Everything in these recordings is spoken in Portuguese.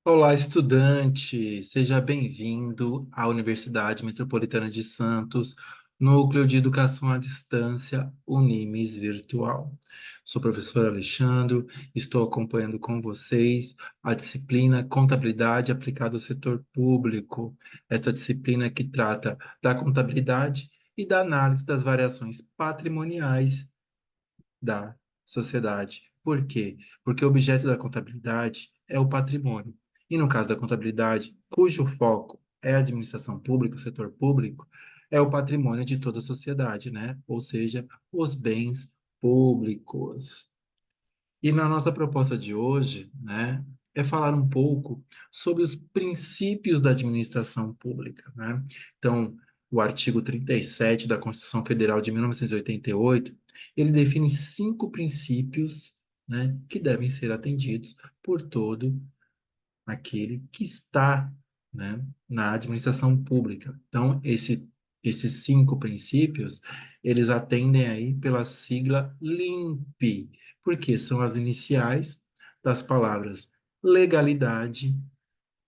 Olá, estudante! Seja bem-vindo à Universidade Metropolitana de Santos, Núcleo de Educação à Distância, Unimes Virtual. Sou o professor Alexandre, estou acompanhando com vocês a disciplina Contabilidade aplicada ao setor público. Essa disciplina que trata da contabilidade e da análise das variações patrimoniais da sociedade. Por quê? Porque o objeto da contabilidade é o patrimônio. E no caso da contabilidade, cujo foco é a administração pública, o setor público, é o patrimônio de toda a sociedade, né? Ou seja, os bens públicos. E na nossa proposta de hoje, né, é falar um pouco sobre os princípios da administração pública, né? Então, o artigo 37 da Constituição Federal de 1988, ele define 5 princípios, né, que devem ser atendidos por todo aquele que está, né, na administração pública. Então, esses 5 princípios, eles atendem aí pela sigla LIMP, porque são as iniciais das palavras legalidade,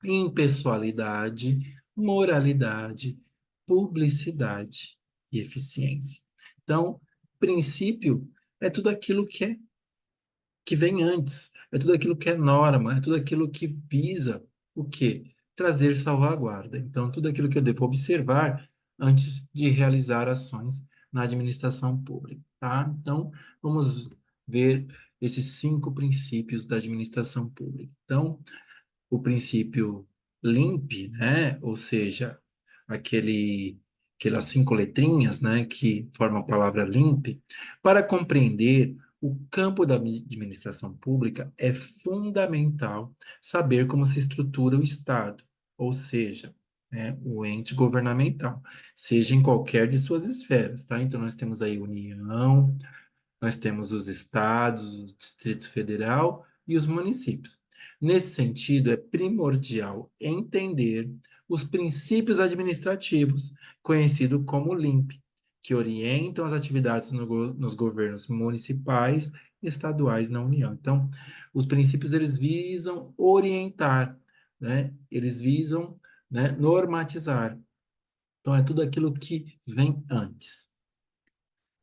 impessoalidade, moralidade, publicidade e eficiência. Então, princípio é tudo aquilo que vem antes, é tudo aquilo que é norma, é tudo aquilo que visa o quê? Trazer salvaguarda. Então, tudo aquilo que eu devo observar antes de realizar ações na administração pública, tá? Então, vamos ver esses 5 princípios da administração pública. Então, o princípio LIMP, né? Ou seja, aquelas 5 letrinhas, né, que formam a palavra LIMP, para compreender o campo da administração pública é fundamental saber como se estrutura o Estado, ou seja, né, o ente governamental, seja em qualquer de suas esferas, tá? Então nós temos aí União, nós temos os estados, o Distrito Federal e os municípios. Nesse sentido, é primordial entender os princípios administrativos, conhecido como LIMP, que orientam as atividades nos governos municipais e estaduais na União. Então, os princípios eles visam orientar, né? Eles visam, né, normatizar. Então, é tudo aquilo que vem antes.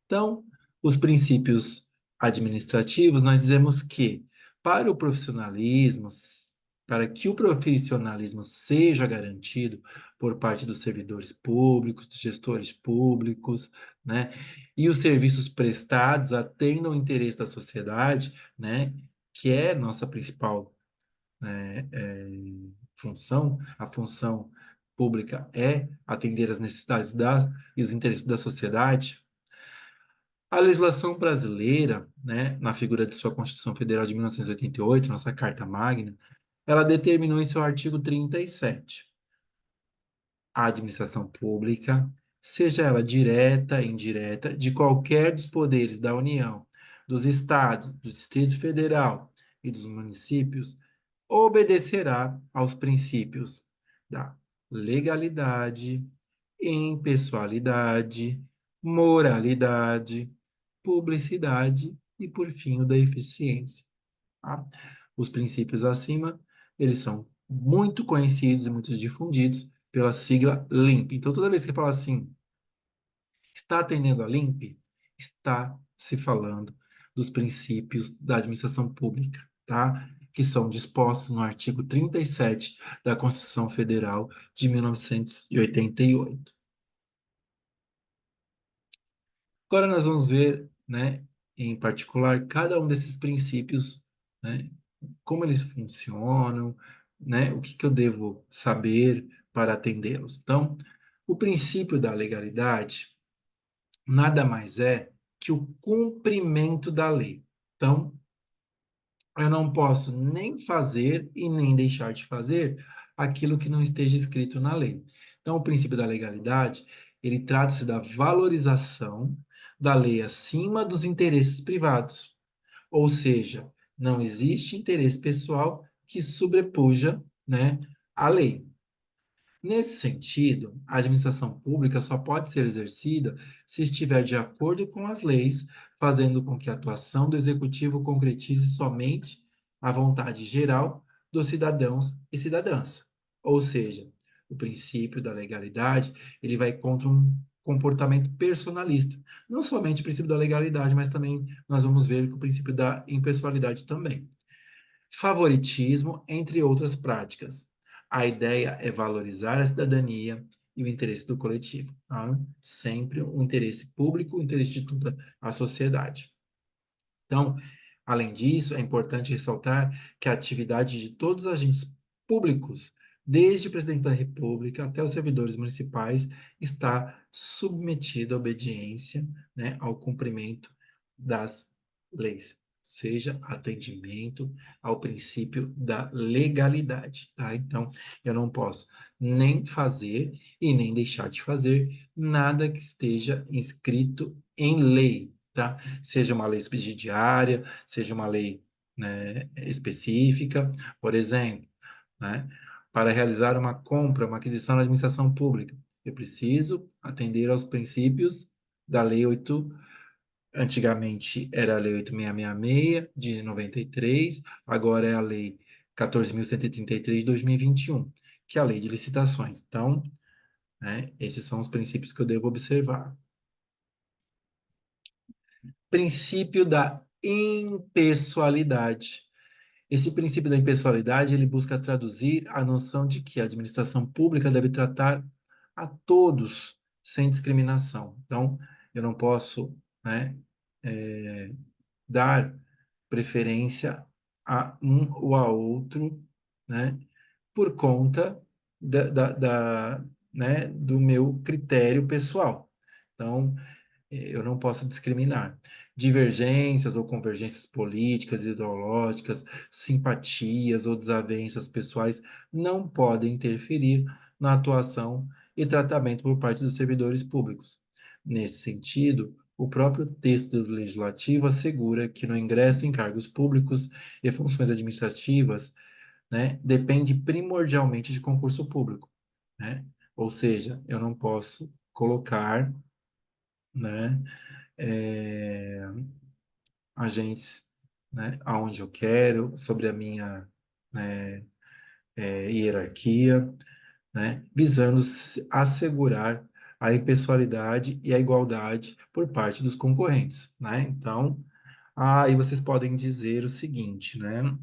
Então, os princípios administrativos, nós dizemos que para o profissionalismo, para que o profissionalismo seja garantido por parte dos servidores públicos, dos gestores públicos, né, e os serviços prestados atendam o interesse da sociedade, né, que é nossa principal, né, função, a função pública é atender às necessidades e os interesses da sociedade. A legislação brasileira, né, na figura de sua Constituição Federal de 1988, nossa Carta Magna, ela determinou em seu artigo 37 a administração pública, seja ela direta, indireta, de qualquer dos poderes da União, dos estados, do Distrito Federal e dos municípios, obedecerá aos princípios da legalidade, impessoalidade, moralidade, publicidade e, por fim, o da eficiência. Tá? Os princípios acima, eles são muito conhecidos e muito difundidos pela sigla LIMP. Então, toda vez que você fala assim, está atendendo a LIMP, está se falando dos princípios da administração pública, tá? Que são dispostos no artigo 37 da Constituição Federal de 1988. Agora nós vamos ver, né, em particular, cada um desses princípios, né, como eles funcionam, né, o que que eu devo saber para atendê-los. Então, o princípio da legalidade nada mais é que o cumprimento da lei. Então, eu não posso nem fazer e nem deixar de fazer aquilo que não esteja escrito na lei. Então, o princípio da legalidade, ele trata-se da valorização da lei acima dos interesses privados. Ou seja, não existe interesse pessoal que sobrepuja, né, a lei. Nesse sentido, a administração pública só pode ser exercida se estiver de acordo com as leis, fazendo com que a atuação do executivo concretize somente a vontade geral dos cidadãos e cidadãs. Ou seja, o princípio da legalidade, ele vai contra um comportamento personalista. Não somente o princípio da legalidade, mas também nós vamos ver que o princípio da impessoalidade também. Favoritismo, entre outras práticas. A ideia é valorizar a cidadania e o interesse do coletivo. Tá? Sempre o interesse público, o interesse de toda a sociedade. Então, além disso, é importante ressaltar que a atividade de todos os agentes públicos, desde o presidente da República até os servidores municipais, está submetida à obediência, né, ao cumprimento das leis, seja atendimento ao princípio da legalidade, tá? Então, eu não posso nem fazer e nem deixar de fazer nada que esteja inscrito em lei, tá? Seja uma lei subsidiária, seja uma lei, né, específica, por exemplo, né, para realizar uma compra, uma aquisição na administração pública, eu preciso atender aos princípios da Lei 8, antigamente era a Lei 8666 de 93, agora é a Lei 14.133 de 2021, que é a Lei de Licitações. Então, né, esses são os princípios que eu devo observar. Princípio da impessoalidade. Esse princípio da impessoalidade, ele busca traduzir a noção de que a administração pública deve tratar a todos sem discriminação. Então, eu não posso, né, dar preferência a um ou a outro, né, por conta né, do meu critério pessoal. Então, eu não posso discriminar. Divergências ou convergências políticas, ideológicas, simpatias ou desavenças pessoais não podem interferir na atuação e tratamento por parte dos servidores públicos. Nesse sentido, o próprio texto do legislativo assegura que no ingresso em cargos públicos e funções administrativas, né, depende primordialmente de concurso público, né? Ou seja, eu não posso colocar, né, é, agentes, né, aonde eu quero, sobre a minha, né, hierarquia, né, visando assegurar a impessoalidade e a igualdade por parte dos concorrentes, né? Então, aí vocês podem dizer o seguinte, né?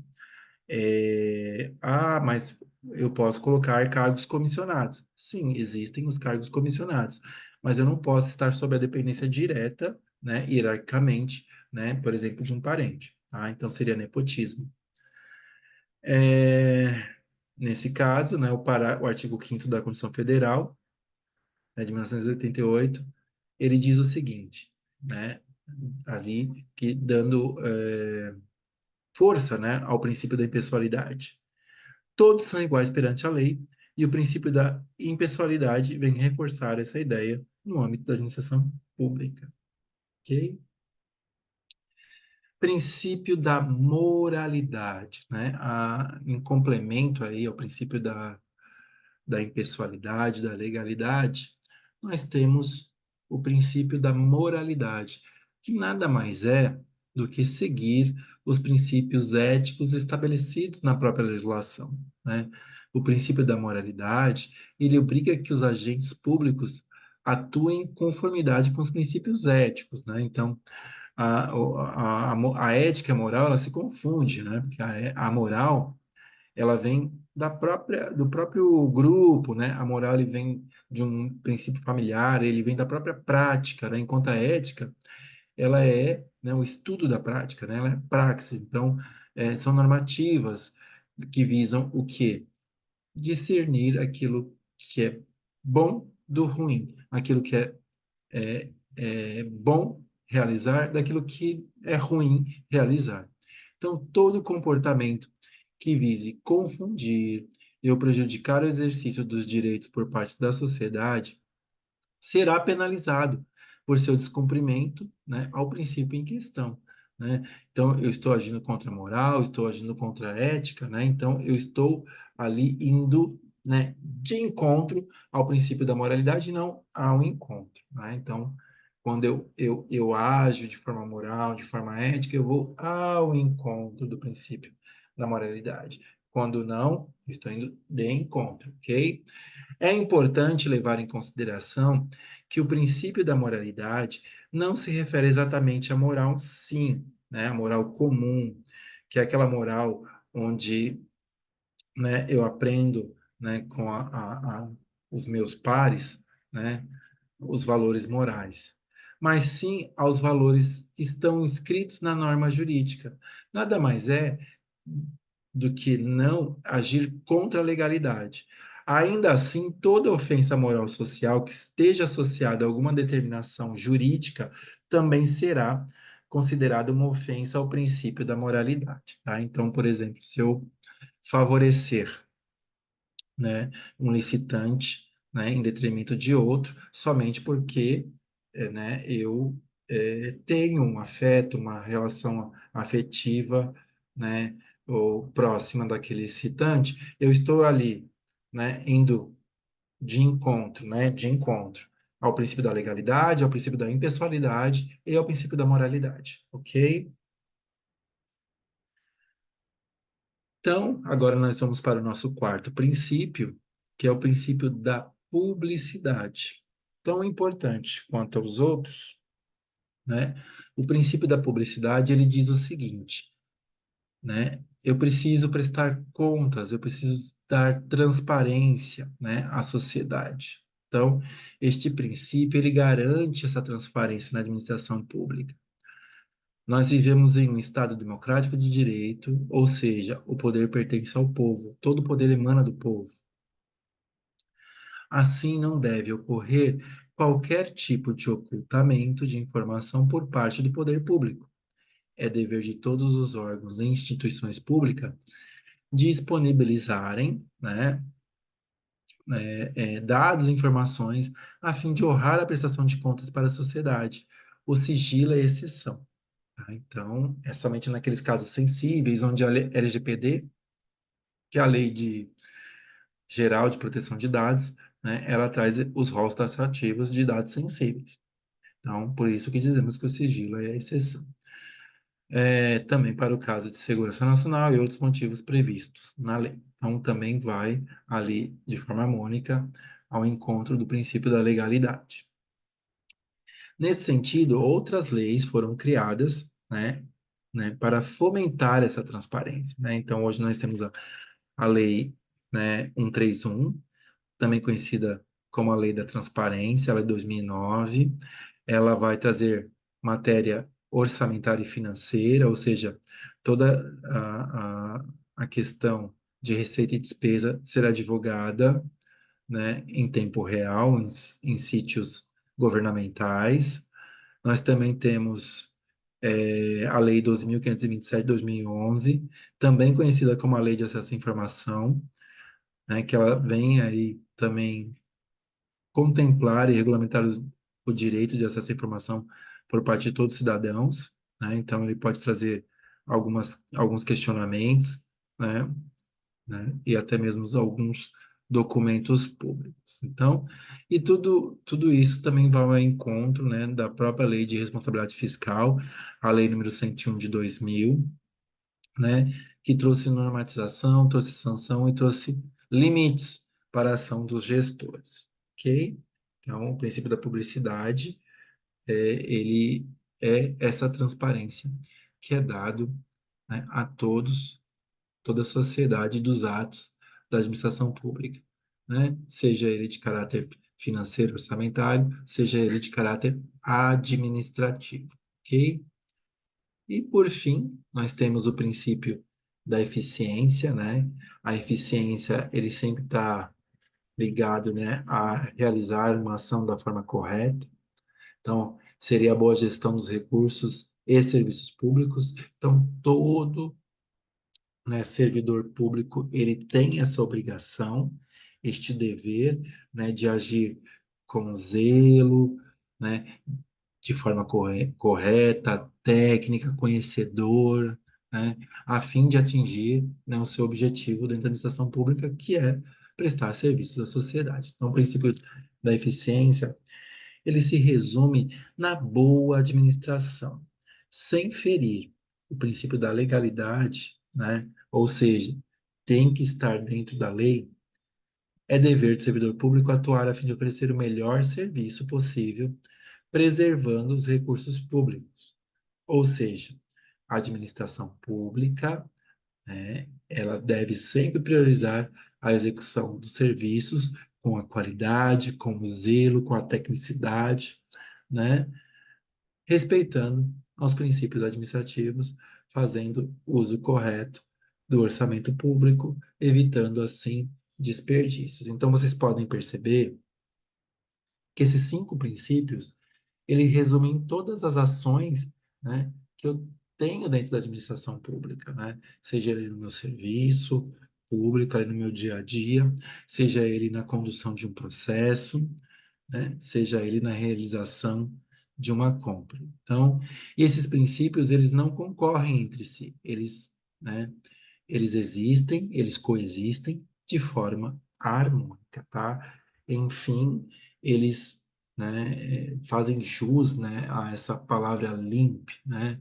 Mas eu posso colocar cargos comissionados. Sim, existem os cargos comissionados, mas eu não posso estar sob a dependência direta, né, hierarquicamente, né, por exemplo, de um parente, tá? Então seria nepotismo. É, Nesse caso, né, o artigo 5º da Constituição Federal, né, de 1988, ele diz o seguinte, né, ali que dando força, né, ao princípio da impessoalidade. Todos são iguais perante a lei, e o princípio da impessoalidade vem reforçar essa ideia no âmbito da administração pública. Ok? Princípio da moralidade, né? Em complemento aí ao princípio da impessoalidade, da legalidade, nós temos o princípio da moralidade, que nada mais é do que seguir os princípios éticos estabelecidos na própria legislação, né? O princípio da moralidade, ele obriga que os agentes públicos atuem em conformidade com os princípios éticos, né? Então, a ética e a moral, ela se confunde, né? Porque a moral ela vem do próprio grupo, né? A moral ele vem de um princípio familiar, ele vem da própria prática, né? Enquanto a ética, ela é, né, o estudo da prática, né? Ela é praxis. Então, são normativas que visam o quê? Discernir aquilo que é bom do ruim, aquilo que é bom realizar daquilo que é ruim realizar. Então, todo comportamento que vise confundir ou prejudicar o exercício dos direitos por parte da sociedade será penalizado por seu descumprimento, né, ao princípio em questão, né? Então, eu estou agindo contra a moral, estou agindo contra a ética, né? Então, eu estou ali indo, né, de encontro ao princípio da moralidade e não ao encontro, né? Então, quando eu ajo de forma moral, de forma ética, eu vou ao encontro do princípio da moralidade. Quando não, estou indo de encontro, ok? É importante levar em consideração que o princípio da moralidade não se refere exatamente à moral, sim, né? A moral comum, que é aquela moral onde, né, eu aprendo, né, com os meus pares, né, os valores morais, mas sim aos valores que estão inscritos na norma jurídica. Nada mais é do que não agir contra a legalidade. Ainda assim, toda ofensa moral social que esteja associada a alguma determinação jurídica também será considerada uma ofensa ao princípio da moralidade, tá? Então, por exemplo, se eu favorecer, né, um licitante, né, em detrimento de outro, somente porque, né, eu tenho um afeto, uma relação afetiva, né, ou próxima daquele licitante, eu estou ali, né, indo de encontro ao princípio da legalidade, ao princípio da impessoalidade e ao princípio da moralidade, ok? Então, agora nós vamos para o nosso quarto princípio, que é o princípio da publicidade. Tão importante quanto aos outros, né? O princípio da publicidade, ele diz o seguinte, né? Eu preciso prestar contas, eu preciso dar transparência, né, à sociedade. Então, este princípio, ele garante essa transparência na administração pública. Nós vivemos em um Estado democrático de direito, ou seja, o poder pertence ao povo, todo o poder emana do povo. Assim, não deve ocorrer qualquer tipo de ocultamento de informação por parte do poder público. É dever de todos os órgãos e instituições públicas disponibilizarem, né, dados e informações a fim de honrar a prestação de contas para a sociedade. O sigilo é exceção. Tá? Então, é somente naqueles casos sensíveis, onde a LGPD, que é a Lei Geral de Proteção de Dados, né, ela traz os rolos taxativos de dados sensíveis. Então, por isso que dizemos que o sigilo é a exceção. Também para o caso de segurança nacional e outros motivos previstos na lei. Então, também vai ali, de forma harmônica, ao encontro do princípio da legalidade. Nesse sentido, outras leis foram criadas, né, para fomentar essa transparência, né? Então, hoje nós temos a Lei, né, 131, também conhecida como a Lei da Transparência, ela é de 2009. Ela vai trazer matéria orçamentária e financeira, ou seja, toda a questão de receita e despesa será divulgada, né, em tempo real, em sítios governamentais. Nós também temos a Lei 12.527 de 2011, também conhecida como a Lei de Acesso à Informação, né, que ela vem aí também contemplar e regulamentar o direito de acesso à informação por parte de todos os cidadãos, né? Então, ele pode trazer alguns questionamentos, né? E até mesmo alguns documentos públicos. Então, e tudo isso também vai ao encontro, né, da própria Lei de Responsabilidade Fiscal, a Lei número 101 de 2000, né, que trouxe normatização, trouxe sanção e trouxe limites para a ação dos gestores, ok? Então, o princípio da publicidade, ele é essa transparência que é dado, né, a todos, toda a sociedade dos atos da administração pública, né? Seja ele de caráter financeiro, orçamentário, seja ele de caráter administrativo, ok? E, por fim, nós temos o princípio da eficiência, né? A eficiência, ele sempre está ligado, né, a realizar uma ação da forma correta. Então, seria a boa gestão dos recursos e serviços públicos. Então, todo, né, servidor público, ele tem essa obrigação, este dever, né, de agir com zelo, né, de forma correta, técnica, conhecedor, né, a fim de atingir, né, o seu objetivo dentro da administração pública, que é prestar serviços à sociedade. Então, o princípio da eficiência, ele se resume na boa administração, sem ferir o princípio da legalidade, né? Ou seja, tem que estar dentro da lei, é dever do servidor público atuar a fim de oferecer o melhor serviço possível, preservando os recursos públicos. Ou seja, a administração pública, né, ela deve sempre priorizar a execução dos serviços com a qualidade, com o zelo, com a tecnicidade, né, respeitando aos princípios administrativos, fazendo uso correto do orçamento público, evitando assim desperdícios. Então vocês podem perceber que esses 5 princípios, eles resumem todas as ações, né, que eu tenho dentro da administração pública, né? Seja ele no meu serviço público, ali no meu dia a dia, seja ele na condução de um processo, né? Seja ele na realização de uma compra. Então, esses princípios, eles não concorrem entre si, eles, né, eles existem, eles coexistem de forma harmônica, tá? Enfim, eles, né, fazem jus, né, a essa palavra limp, né,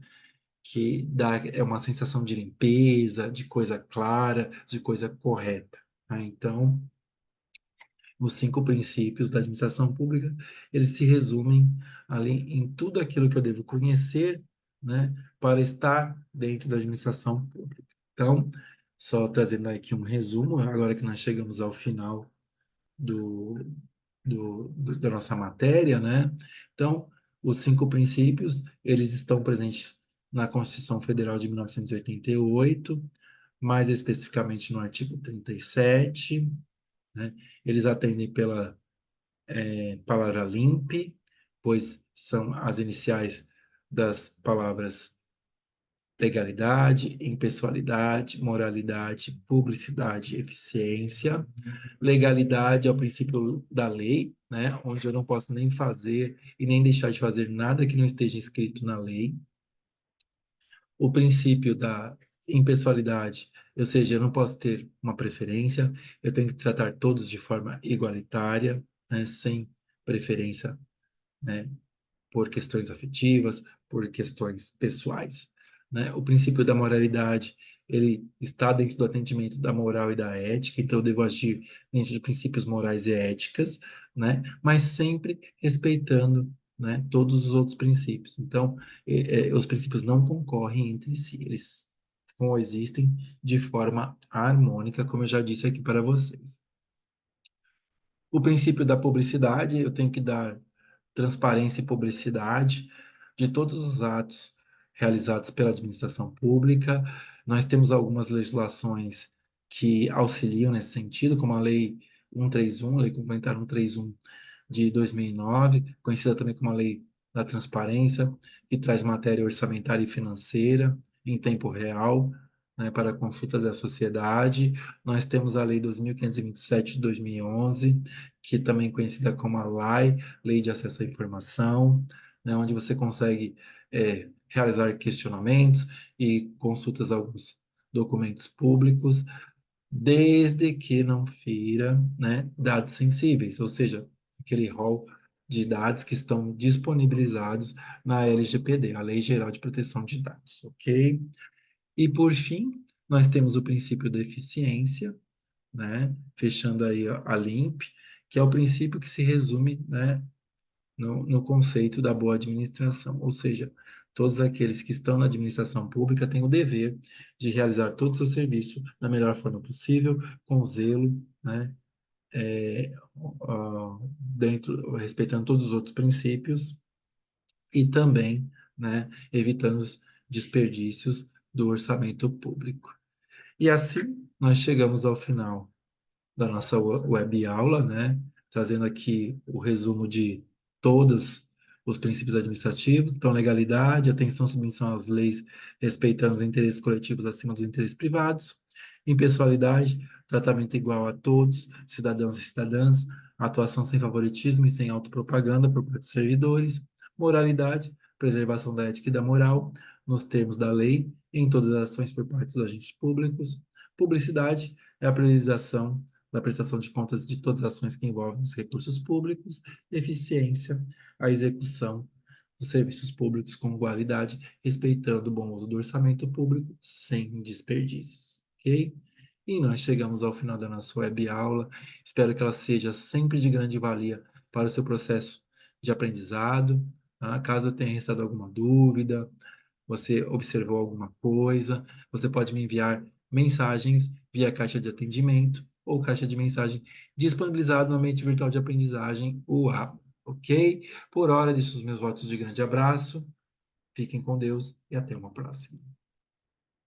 que dá é uma sensação de limpeza, de coisa clara, de coisa correta, tá? Então, os 5 princípios da administração pública, eles se resumem ali em tudo aquilo que eu devo conhecer, né, para estar dentro da administração pública. Então, só trazendo aqui um resumo, agora que nós chegamos ao final do, da nossa matéria, né? Então, os 5 princípios, eles estão presentes na Constituição Federal de 1988, mais especificamente no artigo 37, né? Eles atendem pela palavra limpe, pois são as iniciais das palavras legalidade, impessoalidade, moralidade, publicidade, eficiência. Legalidade é o princípio da lei, né, onde eu não posso nem fazer e nem deixar de fazer nada que não esteja escrito na lei. O princípio da impessoalidade, ou seja, eu não posso ter uma preferência, eu tenho que tratar todos de forma igualitária, né, sem preferência, né, por questões afetivas, por questões pessoais, né? O princípio da moralidade, ele está dentro do atendimento da moral e da ética, então eu devo agir dentro de princípios morais e éticas, né? Mas sempre respeitando, né, todos os outros princípios. Então, os princípios não concorrem entre si, eles coexistem de forma harmônica, como eu já disse aqui para vocês. O princípio da publicidade, eu tenho que dar transparência e publicidade de todos os atos realizados pela administração pública. Nós temos algumas legislações que auxiliam nesse sentido, como a Lei 131, Lei Complementar 131 de 2009, conhecida também como a Lei da Transparência, que traz matéria orçamentária e financeira em tempo real, né, para a consulta da sociedade. Nós temos a Lei 2.527 de 2011, que também é conhecida como a LAI, Lei de Acesso à Informação, né, onde você consegue realizar questionamentos e consultas a alguns documentos públicos, desde que não fira, né, dados sensíveis, ou seja, aquele rol de dados que estão disponibilizados na LGPD, a Lei Geral de Proteção de Dados, ok? E por fim, nós temos o princípio da eficiência, né, fechando aí a LIMP, que é o princípio que se resume, né, no conceito da boa administração, ou seja, todos aqueles que estão na administração pública têm o dever de realizar todo o seu serviço da melhor forma possível, com zelo, né, dentro, respeitando todos os outros princípios e também, né, evitando os desperdícios do orçamento público. E assim nós chegamos ao final da nossa web aula, né? Trazendo aqui o resumo de todos os princípios administrativos, então legalidade, atenção, submissão às leis, respeitando os interesses coletivos acima dos interesses privados, impessoalidade, tratamento igual a todos, cidadãos e cidadãs, atuação sem favoritismo e sem autopropaganda por parte dos servidores, moralidade, preservação da ética e da moral, nos termos da lei, em todas as ações por parte dos agentes públicos, publicidade, é a priorização da prestação de contas de todas as ações que envolvem os recursos públicos, eficiência, a execução dos serviços públicos com qualidade, respeitando o bom uso do orçamento público, sem desperdícios, ok? E nós chegamos ao final da nossa web aula. Espero que ela seja sempre de grande valia para o seu processo de aprendizado. Tá? Caso tenha restado alguma dúvida, você observou alguma coisa, você pode me enviar mensagens via caixa de atendimento ou caixa de mensagem disponibilizado no ambiente virtual de aprendizagem, o aula, ok? Por hora, deixo os meus votos de grande abraço, fiquem com Deus e até uma próxima.